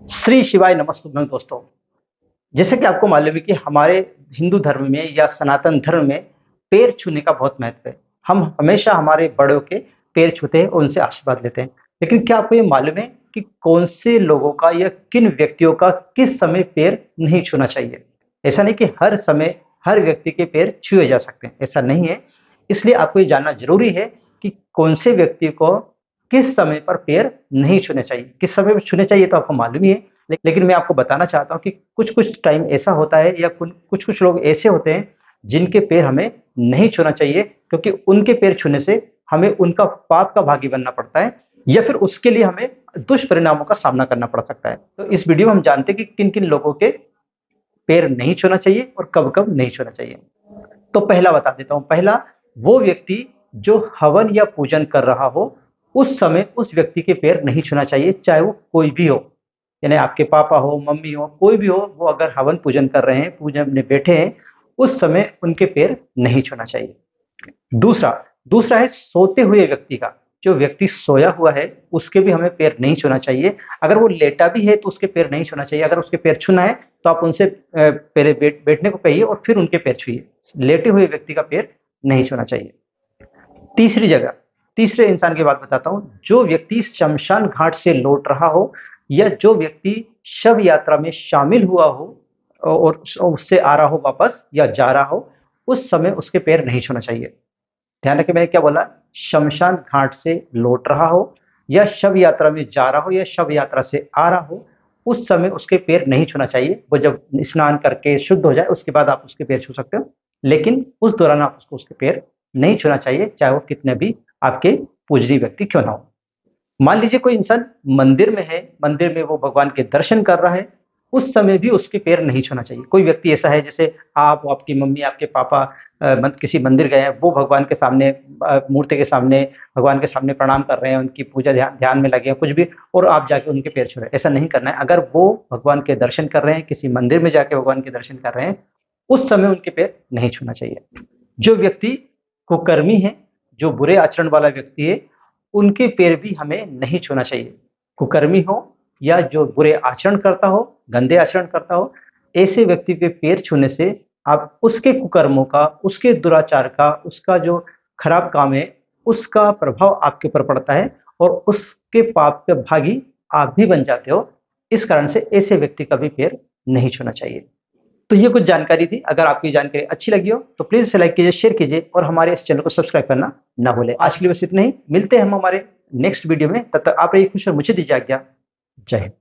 श्री शिवाय नमस्तुभ्यं दोस्तों। जैसे कि आपको मालूम है कि हमारे हिंदू धर्म में या सनातन धर्म में पैर छूने का बहुत महत्व है। हम हमेशा हमारे बड़ों के पैर छूते हैं और उनसे आशीर्वाद लेते हैं। लेकिन क्या आपको ये मालूम है कि कौन से लोगों का या किन व्यक्तियों का किस समय पैर नहीं छूना चाहिए? ऐसा नहीं कि हर समय हर व्यक्ति के पैर छुए जा सकते हैं, ऐसा नहीं है। इसलिए आपको ये जानना ज़रूरी है कि कौन से व्यक्ति को किस समय पर पैर नहीं छूने चाहिए। किस समय पर छूने चाहिए तो आपको मालूम ही है। लेकिन मैं आपको बताना चाहता हूँ कि कुछ-कुछ टाइम ऐसा होता है या कुछ-कुछ लोग ऐसे होते हैं जिनके पैर हमें नहीं छूना चाहिए, क्योंकि उनके पैर छूने से हमें उनका पाप का भागी बनना पड़ता है या फिर उसके लिए हमें दुष्परिणामों का सामना करना पड़ सकता है। तो इस वीडियो में हम जानते हैं कि किन-किन लोगों के पैर नहीं छूना चाहिए और कब-कब नहीं छूना चाहिए। तो पहला बता देता हूँ। पहला, वो व्यक्ति जो हवन या पूजन कर रहा हो, उस समय उस व्यक्ति के पैर नहीं छूना चाहिए, चाहे वो कोई भी हो। यानी आपके पापा हो, मम्मी हो, कोई भी हो, वो अगर हवन पूजन कर रहे हैं, पूजन में बैठे हैं, उस समय उनके पैर नहीं छूना चाहिए। दूसरा दूसरा है सोते हुए व्यक्ति का। जो व्यक्ति सोया हुआ है, उसके भी हमें पैर नहीं छूना चाहिए। अगर वो लेटा भी है तो उसके पैर नहीं छूना चाहिए। अगर उसके पैर छूना है तो आप उनसे पहले बैठने को कहिए और फिर उनके पैर छूइए। लेटे हुए व्यक्ति का पैर नहीं छूना चाहिए। तीसरी जगह, तीसरे इंसान की बात बताता हूँ। जो व्यक्ति शमशान घाट से लौट रहा हो या जो व्यक्ति शव यात्रा में शामिल हुआ हो और उससे आ रहा हो वापस या जा रहा हो, उस समय उसके पैर नहीं छूना चाहिए। ध्यान रखें मैंने क्या बोला? शमशान घाट से लौट रहा हो या शव यात्रा में जा रहा हो या शव यात्रा से आ रहा हो, उस समय उसके पैर नहीं छूना चाहिए। वो जब स्नान करके शुद्ध हो जाए उसके बाद आप उसके पैर छू सकते हो, लेकिन उस दौरान आप उसके पैर नहीं छूना चाहिए, चाहे वो कितने भी आपके पूजनीय व्यक्ति क्यों ना हो। मान लीजिए कोई इंसान मंदिर में है, मंदिर में वो भगवान के दर्शन कर रहा है, उस समय भी उसके पैर नहीं छूना चाहिए। कोई व्यक्ति ऐसा है जैसे आप, आपकी मम्मी, आपके पापा किसी मंदिर गए हैं, वो भगवान के सामने मूर्ति के सामने, भगवान के सामने प्रणाम कर रहे हैं, उनकी पूजा ध्यान में लगे हैं कुछ भी, और आप जाके उनके पैर छू रहे हैं, ऐसा नहीं करना है। अगर वो भगवान के दर्शन कर रहे हैं, किसी मंदिर में जाके भगवान के दर्शन कर रहे हैं, उस समय उनके पैर नहीं छूना चाहिए। जो व्यक्ति कुकर्मी है, जो बुरे आचरण वाला व्यक्ति है, उनके पैर भी हमें नहीं छूना चाहिए। कुकर्मी हो या जो बुरे आचरण करता हो, गंदे आचरण करता हो, ऐसे व्यक्ति के पैर छूने से आप उसके कुकर्मों का, उसके दुराचार का, उसका जो खराब काम है, उसका प्रभाव आपके ऊपर पड़ता है और उसके पाप के भागी आप भी बन जाते हो। इस कारण से ऐसे व्यक्ति का भी पैर नहीं छूना चाहिए। तो ये कुछ जानकारी थी। अगर आपको ये जानकारी अच्छी लगी हो तो प्लीज़ इसे लाइक कीजिए, शेयर कीजिए और हमारे इस चैनल को सब्सक्राइब करना ना भूलें। आज के लिए बस इतना ही। मिलते हैं हम हमारे नेक्स्ट वीडियो में। तब तक आप रहिए खुश और मुझे दीजिए आज्ञा। जय हिंद।